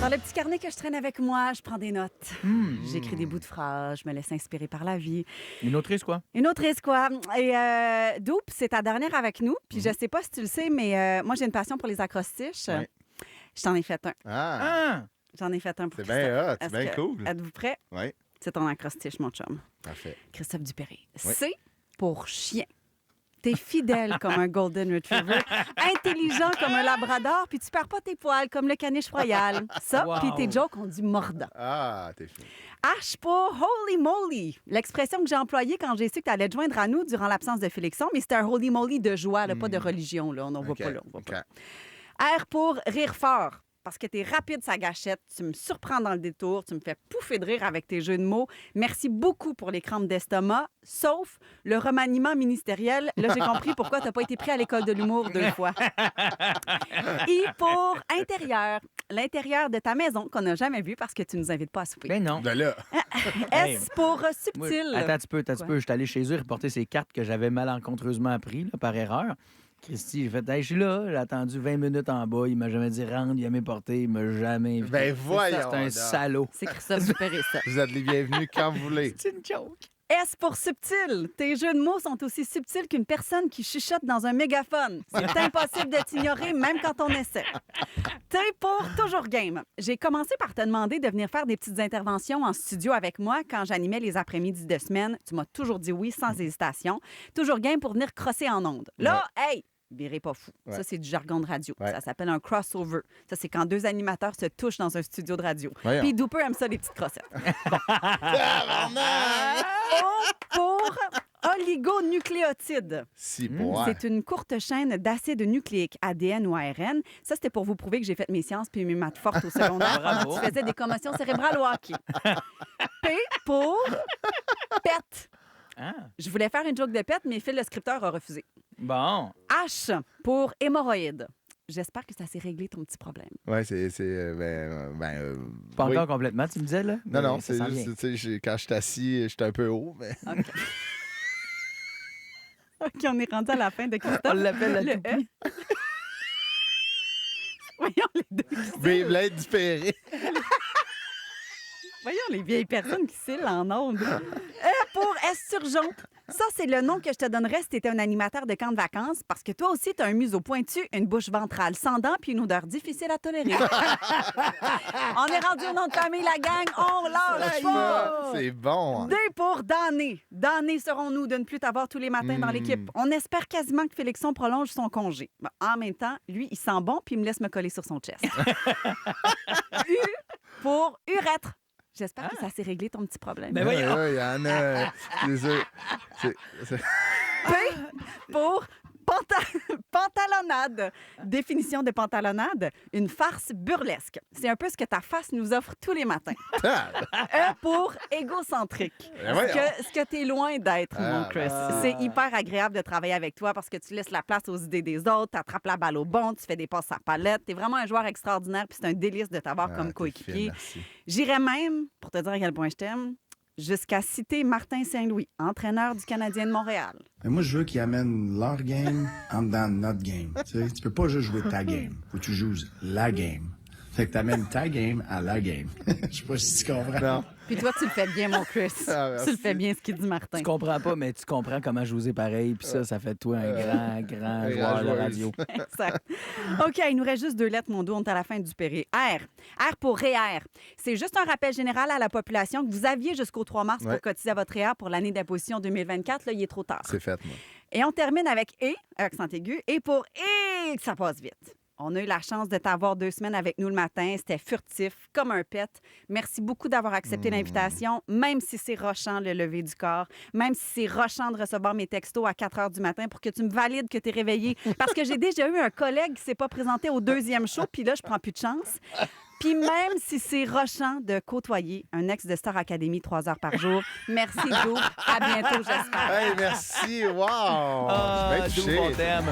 Dans le petit carnet que je traîne avec moi, je prends des notes. J'écris des bouts de phrases, je me laisse inspirer par la vie. Une autrice, quoi? Une autrice, quoi. Et Doup, c'est ta dernière avec nous. Puis je sais pas si tu le sais, mais moi, j'ai une passion pour les acrostiches. Ouais. Je t'en ai fait un. Ah, Ah! J'en ai fait un pour c'est Christophe. bien hot, c'est Est-ce bien que- cool. Êtes-vous prêts? Oui, C'est ton acrostiche, mon chum. parfait. Christophe Dupéré. Oui. C pour chien. T'es fidèle comme un Golden Retriever, intelligent comme un Labrador, puis tu perds pas tes poils comme le caniche royal. Ça, Wow. puis tes jokes, on dit mordant. Ah, t'es fini. H pour holy moly, l'expression que j'ai employée quand j'ai su que tu allais te joindre à nous durant l'absence de Félixon, mais c'était un holy moly de joie, là, pas de religion. Là. On n'en voit OK, pas là. On voit OK. pas. R pour rire fort. Parce que tu es rapide, sa gâchette, tu me surprends dans le détour, tu me fais pouffer de rire avec tes jeux de mots. Merci beaucoup pour les crampes d'estomac, sauf le remaniement ministériel. Là, j'ai compris pourquoi tu n'as pas été pris à l'école de l'humour 2 fois. I pour intérieur. L'intérieur de ta maison qu'on n'a jamais vu parce que tu nous invites pas à souper. Ben non. De là. S pour Moi, subtil. attends un petit peu. Quoi? Je suis allé chez eux reporter ces cartes que j'avais malencontreusement appris là, par erreur. Christy, j'ai fait, hey, je suis là, j'ai attendu 20 minutes en bas, il m'a jamais dit rentre, il a mes portées, il m'a jamais invité. Ben voyons C'est un donc. salaud. C'est Christophe Dupéré, ça. Vous êtes les bienvenus quand vous voulez. C'est une joke. S pour subtil. Tes jeux de mots sont aussi subtils qu'une personne qui chuchote dans un mégaphone. C'est impossible de t'ignorer, même quand on essaie. T pour toujours game. J'ai commencé par te demander de venir faire des petites interventions en studio avec moi quand j'animais les après-midi de semaine. Tu m'as toujours dit oui, sans hésitation. Toujours game pour venir crosser en ondes. Là, hey! Virez pas fou. Ouais. Ça, c'est du jargon de radio. Ouais. Ça s'appelle un crossover. Ça, c'est quand deux animateurs se touchent dans un studio de radio. Voyons. Puis Dooper aime ça, les petites crossettes. Pour oligonucléotides. Si, pour C'est une courte chaîne d'acide nucléique, ADN ou ARN. Ça, c'était pour vous prouver que j'ai fait mes sciences puis mes maths fortes au secondaire Bravo. pendant que tu faisais des commotions cérébrales au hockey. P pour pet. Ah, Je voulais faire une joke de pet, mais Phil, le scripteur, a refusé. bon. H pour hémorroïdes. J'espère que ça s'est réglé ton petit problème. Ouais, c'est. Pas oui. encore complètement, tu me disais, là? Non, non, Mais ça c'est s'en juste, vient. tu sais, quand je suis assis, je suis un peu haut, mais. OK. OK, on est rendu à la fin de Christophe. On l'appelle la Le toupie. E. Voyons les deux. Beyblade différé. Voyons les vieilles personnes qui cillent en ondes. Pour Esturgeon. Ça, c'est le nom que je te donnerais si tu étais un animateur de camp de vacances, parce que toi aussi, tu as un museau pointu, une bouche ventrale sans dents puis une odeur difficile à tolérer. On est rendu au nom de famille, la gang. On lâche pas! C'est bon. D pour damner. Damnés serons-nous de ne plus t'avoir tous les matins dans l'équipe. On espère quasiment que Félixon prolonge son congé. Bon, en même temps, lui, il sent bon puis il me laisse me coller sur son chest. U pour urètre. J'espère que ça s'est réglé ton petit problème. Ben voyons. Il y en a. C'est sûr. C'est- P pour pantalonnade. Définition de pantalonnade, une farce burlesque. C'est un peu ce que ta face nous offre tous les matins. E pour égocentrique. Ben voyons. Ce que tu es loin d'être, mon Ah, Chris. C'est hyper agréable de travailler avec toi parce que tu laisses la place aux idées des autres, tu attrapes la balle au bon, tu fais des passes à palette. Tu es vraiment un joueur extraordinaire puis c'est un délice de t'avoir comme t'es coéquipier. fine, merci. J'irais même, pour te dire à quel point je t'aime, jusqu'à citer Martin Saint-Louis, entraîneur du Canadien de Montréal. Mais moi, je veux qu'ils amènent leur game en dedans de notre game. Tu sais, tu peux pas juste jouer ta game. Faut que tu joues la game. Fait que t'amènes ta game à la game. Je sais pas si tu comprends. Non. Puis toi, tu le fais bien, mon Chris. Ah, merci. Tu le fais bien, ce qu'il dit Martin. Tu comprends pas, mais tu comprends comment jouer pareil. Puis ça fait de toi un grand joueur de joueuse. radio. Exact. OK, il nous reste juste 2 lettres, mon dos. On est à la fin du péré. R. R pour REER. C'est juste un rappel général à la population que vous aviez jusqu'au 3 mars pour Ouais. cotiser à votre REER pour l'année d'imposition 2024. Là, il est trop tard. C'est fait, moi. Et on termine avec « et », accent aigu, et pour « et », que ça passe vite. On a eu la chance de t'avoir 2 semaines avec nous le matin. C'était furtif, comme un pet. Merci beaucoup d'avoir accepté l'invitation, même si c'est rochant le lever du corps, même si c'est rochant de recevoir mes textos à 4 heures du matin pour que tu me valides que tu es réveillé. Parce que j'ai déjà eu un collègue qui s'est pas présenté au 2e show, puis là, je prends plus de chance. Puis même si c'est rochant de côtoyer un ex de Star Academy 3 heures par jour, merci, Joe. À bientôt, j'espère. Hey, merci. Wow. Ah, Je suis bien d'où on touché. t'aime.